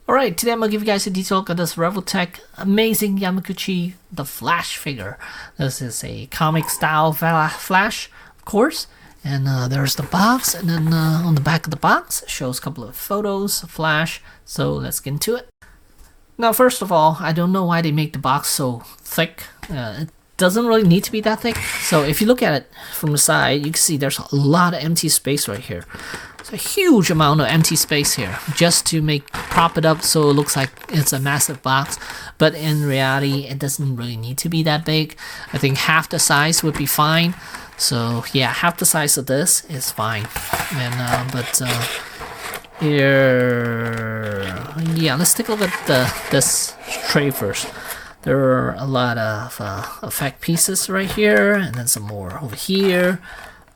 Alright, today I'm going to give you guys a detailed look at this Revoltech amazing Yamaguchi, the Flash figure. This is a comic style Flash, of course. And there's the box, and then on the back of the box it shows a couple of photos of Flash. So let's get into it. Now first of all, I don't know why they make the box so thick. It doesn't really need to be that thick. So if you look at it from the side, you can see there's a lot of empty space right here. It's a huge amount of empty space here just to prop it up so it looks like it's a massive box. But in reality, it doesn't really need to be that big. I think half the size would be fine. So yeah, half the size of this is fine. And here, yeah, let's take a look at this tray first. There are a lot of effect pieces right here, and then some more over here.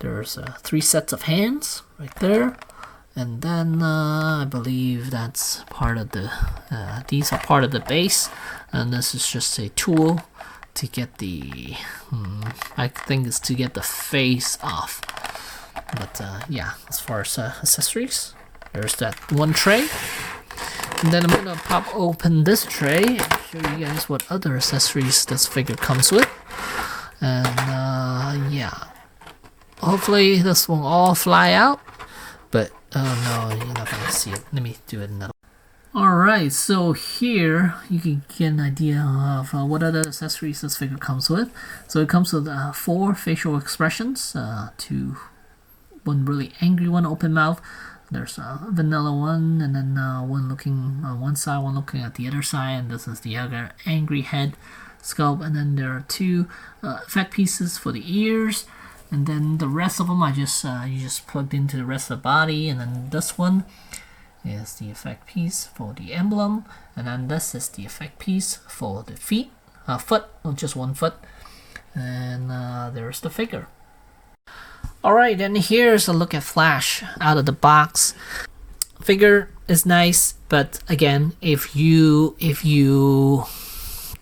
There's 3 sets of hands right there, and then I believe that's part of the. These are part of the base, and this is just a tool to get the. I think it's to get the face off. But yeah, as far as accessories, there's that one tray. And then I'm gonna pop open this tray and show you guys what other accessories this figure comes with. And yeah, hopefully this won't all fly out, but no, you're not gonna see it. Let me do it another. Alright, so here you can get an idea of what other accessories this figure comes with. So it comes with 4 facial expressions, 2, one really angry one, open mouth. There's a vanilla one, and then one looking on one side, one looking at the other side, and this is the other angry head sculpt. And then there are 2 effect pieces for the ears, and then the rest of them I just you just plugged into the rest of the body. And then this one is the effect piece for the emblem, and then this is the effect piece for the foot, or just one foot. And there's the figure. Alright, and here's a look at Flash out of the box. Figure is nice, but again, if you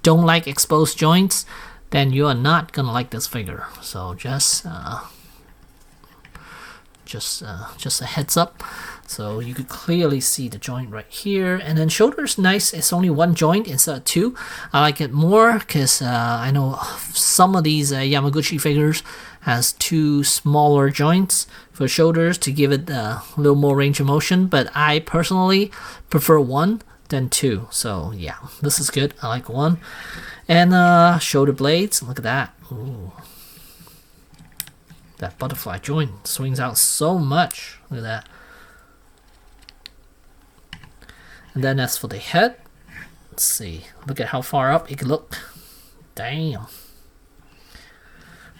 don't like exposed joints, then you are not gonna like this figure. So just a heads up. So you could clearly see the joint right here, and then shoulder's nice. It's only 1 joint instead of 2. I like it more because I know some of these Yamaguchi figures has 2 smaller joints for shoulders to give it a little more range of motion, but I personally prefer 1 than 2. So yeah, this is good. I like 1. And shoulder blades, look at that. Ooh. That butterfly joint swings out so much. Look at that. And then as for the head, let's see. Look at how far up it can look. Damn.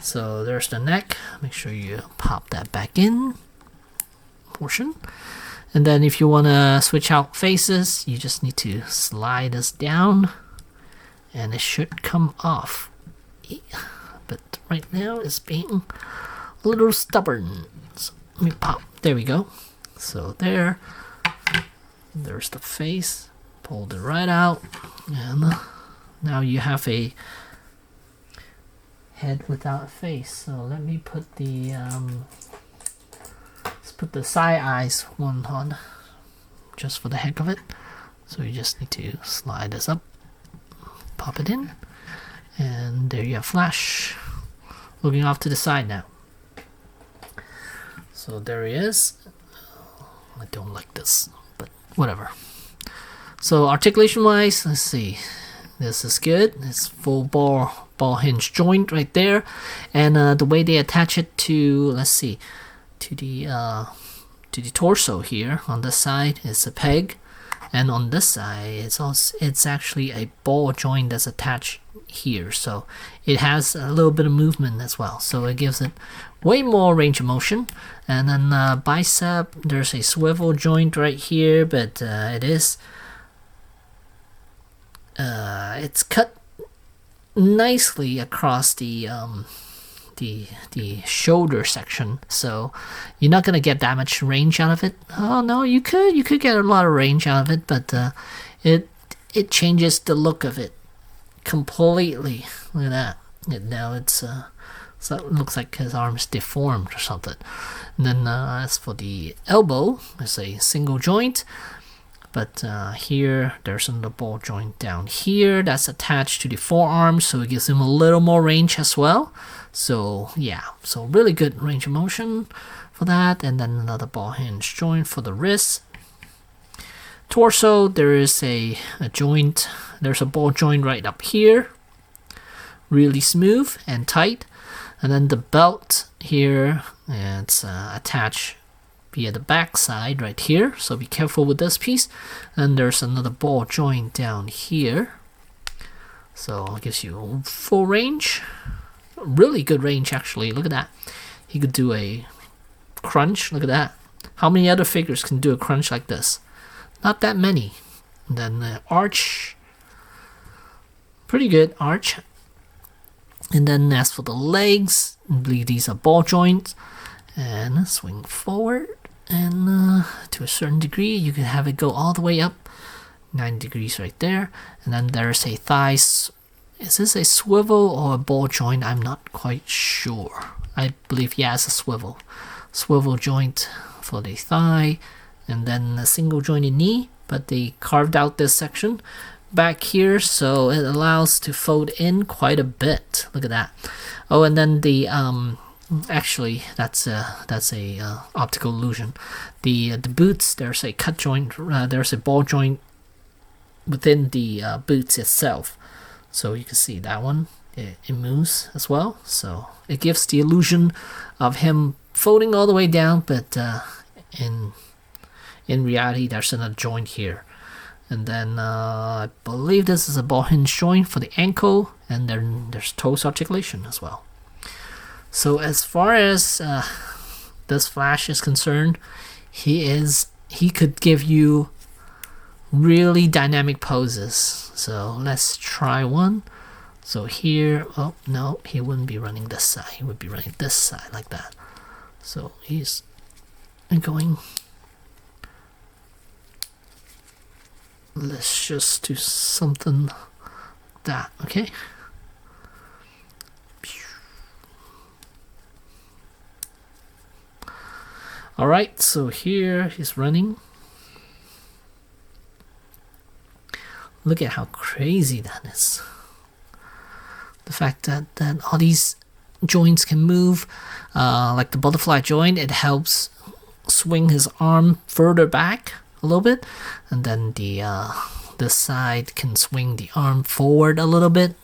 So there's the neck. Make sure you pop that back in portion. And then if you want to switch out faces, you just need to slide this down and it should come off. But right now it's being a little stubborn. So let me pop. There we go. So there's the face. Pulled it right out. And now you have a head without a face. So let me put the let's put the side eyes one on just for the heck of it. So you just need to slide this up, pop it in, and there you have Flash looking off to the side now. So there he is. I don't like this, but whatever. So articulation wise, let's see. This is good. It's full ball hinge joint right there, and the way they attach it to, let's see, to the torso here on this side is a peg, and on this side it's actually a ball joint that's attached here, so it has a little bit of movement as well, so it gives it way more range of motion. And then bicep, there's a swivel joint right here, but it's cut nicely across the shoulder section, so you're not gonna get that much range out of it. Oh no, you could get a lot of range out of it, but it changes the look of it completely. Look at that. Now it's so it looks like his arm's deformed or something. And then as for the elbow, there's a single joint But here, there's another ball joint down here that's attached to the forearm, so it gives him a little more range as well. So yeah, so really good range of motion for that. And then another ball hinge joint for the wrist. Torso, there is a joint. There's a ball joint right up here. Really smooth and tight. And then the belt here, it's attached via the back side right here, so be careful with this piece. And there's another ball joint down here, so it gives you full range, really good range actually. Look at that, he could do a crunch. Look at that, how many other figures can do a crunch like this? Not that many. And then the arch, pretty good arch. And then as for the legs, I believe these are ball joints, and swing forward, and to a certain degree you can have it go all the way up 9 degrees right there. And then there's a thigh. Is this a swivel or a ball joint? I'm not quite sure. I believe, yeah, it's a swivel joint for the thigh, and then a single jointed knee, but they carved out this section back here, so it allows to fold in quite a bit. Look at that. Oh, and then the actually that's a optical illusion. The boots, there's a cut joint, there's a ball joint within the boots itself, so you can see that one, it moves as well, so it gives the illusion of him folding all the way down, but in reality there's another joint here. And then I believe this is a ball hinge joint for the ankle, and then there's toes articulation as well. So as far as this Flash is concerned, he could give you really dynamic poses. So let's try one. So here, oh no, he wouldn't be running this side, he would be running this side like that. So he's going. Let's just do something like that, okay? Alright, so here he's running. Look at how crazy that is. The fact that all these joints can move, like the butterfly joint, it helps swing his arm further back a little bit, and then the this side can swing the arm forward a little bit.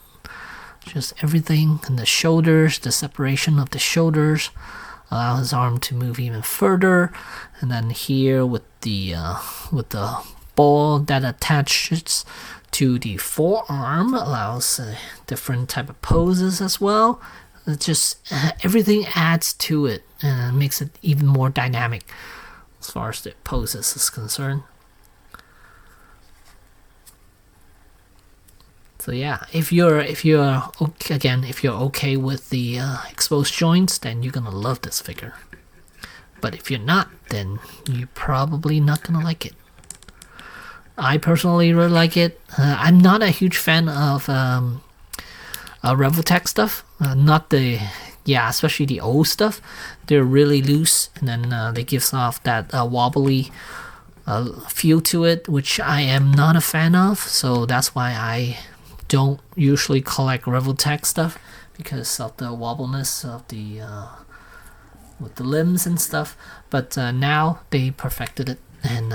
Just everything, and the shoulders, the separation of the shoulders allow his arm to move even further. And then here with the ball that attaches to the forearm allows different type of poses as well. It just everything adds to it and makes it even more dynamic as far as the poses is concerned. So yeah, if you're okay with the exposed joints, then you're gonna love this figure. But if you're not, then you're probably not gonna like it. I personally really like it. I'm not a huge fan of Revoltech stuff. Not the especially the old stuff. They're really loose, and then they gives off that wobbly feel to it, which I am not a fan of. So that's why I don't usually collect Revoltech stuff, because of the wobbleness of the with the limbs and stuff. But now they perfected it, and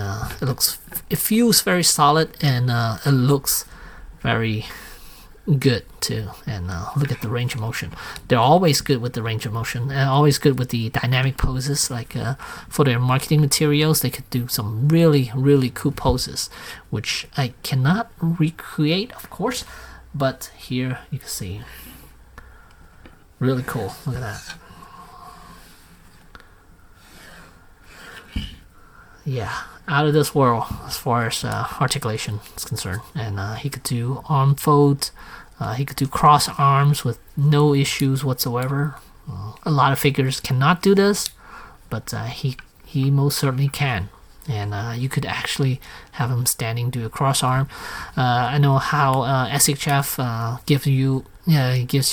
it feels very solid, and it looks very good too. And look at the range of motion. They're always good with the range of motion, and always good with the dynamic poses. Like for their marketing materials, they could do some really cool poses, which I cannot recreate, of course, but here you can see. Really cool. Look at that. Yeah, out of this world as far as articulation is concerned. And he could do arm folds, he could do cross arms with no issues whatsoever. A lot of figures cannot do this, but he most certainly can. And you could actually have him standing, do a cross arm. I know how SHF gives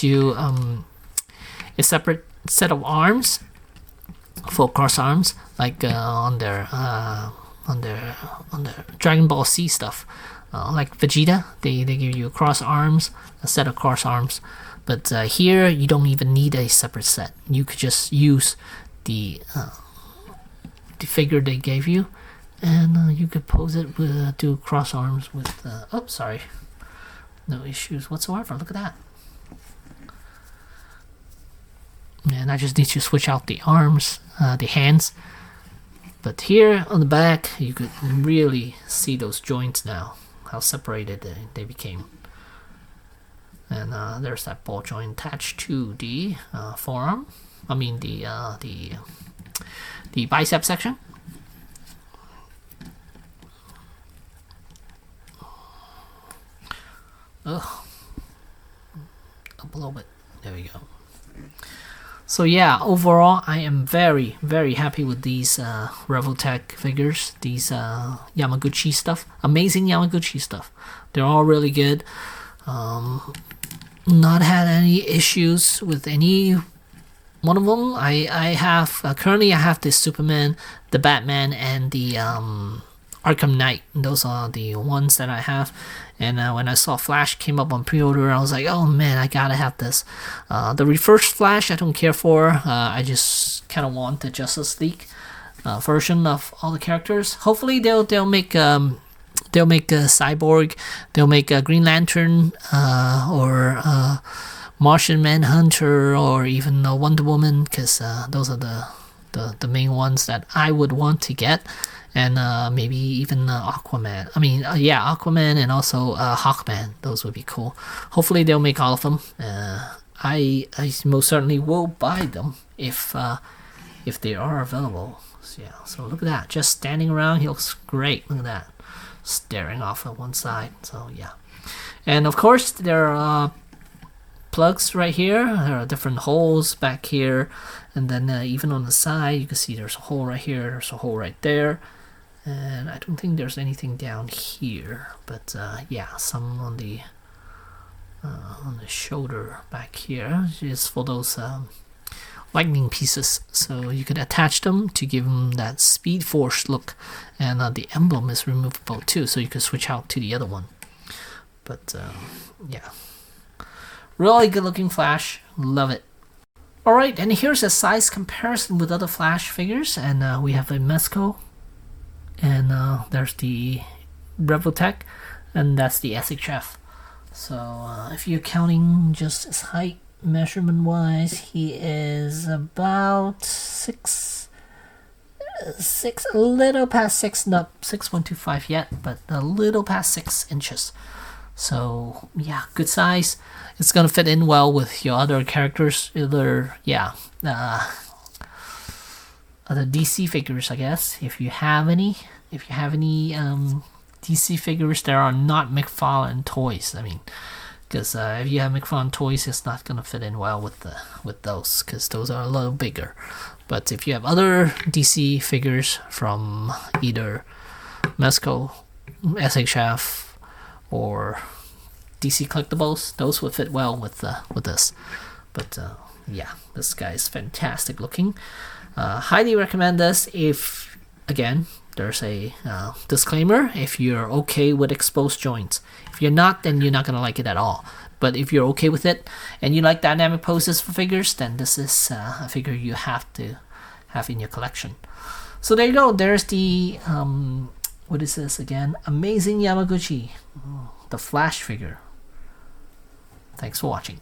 you a separate set of arms for cross arms, like on their on their Dragon Ball C stuff. Like Vegeta, they give you cross arms, a set of cross arms. But here, you don't even need a separate set. You could just use the figure they gave you, and you could pose it with do cross arms with. Oh, sorry, no issues whatsoever. Look at that. And I just need to switch out the arms, the hands. But here on the back, you could really see those joints now, how separated they became. And there's that ball joint attached to the forearm. I mean the bicep section. Ugh. Up a little bit. There we go. So yeah, overall, I am very, very happy with these Revoltech figures, these Yamaguchi stuff, amazing Yamaguchi stuff. They're all really good. Not had any issues with any one of them. I have currently I have the Superman, the Batman, and the Arkham Knight. Those are the ones that I have. And when I saw Flash came up on pre-order, I was like, oh man, I gotta have this. The reverse Flash I don't care for. I just kind of want the Justice League version of all the characters. Hopefully they'll make Cyborg, they'll make a Green Lantern, or Martian Manhunter, or even Wonder Woman, because those are the main ones that I would want to get. And maybe even Aquaman. I mean, yeah, Aquaman and also Hawkman. Those would be cool. Hopefully they'll make all of them. I most certainly will buy them if they are available. So, yeah. So look at that. Just standing around, he looks great. Look at that. Staring off on one side. So yeah. And of course there are plugs right here. There are different holes back here, and then even on the side you can see there's a hole right here. There's a hole right there. And I don't think there's anything down here, but yeah, some on the shoulder back here is for those lightning pieces, so you could attach them to give them that Speed Force look. And the emblem is removable too, so you could switch out to the other one. But yeah, really good looking Flash, love it. Alright, and here's a size comparison with other Flash figures, and we have a Mezco. And there's the Revoltech, and that's the SHF. So if you're counting just his height measurement wise, he is about 6, a little past 6, not 6.125 yet, but a little past 6 inches. So yeah, good size. It's gonna fit in well with your other characters, other DC figures, I guess, if you have any. If you have any DC figures that are not McFarlane toys, I mean, because if you have McFarlane toys, it's not gonna fit in well with those, because those are a little bigger. But if you have other DC figures from either Mezco, SHF, or DC Collectibles, those would fit well with this. But yeah, this guy is fantastic looking. Highly recommend this. If, again, there's a disclaimer, if you're okay with exposed joints. If you're not, then you're not going to like it at all. But if you're okay with it, and you like dynamic poses for figures, then this is a figure you have to have in your collection. So there you go. There's the, what is this again? Amazing Yamaguchi, the Flash figure. Thanks for watching.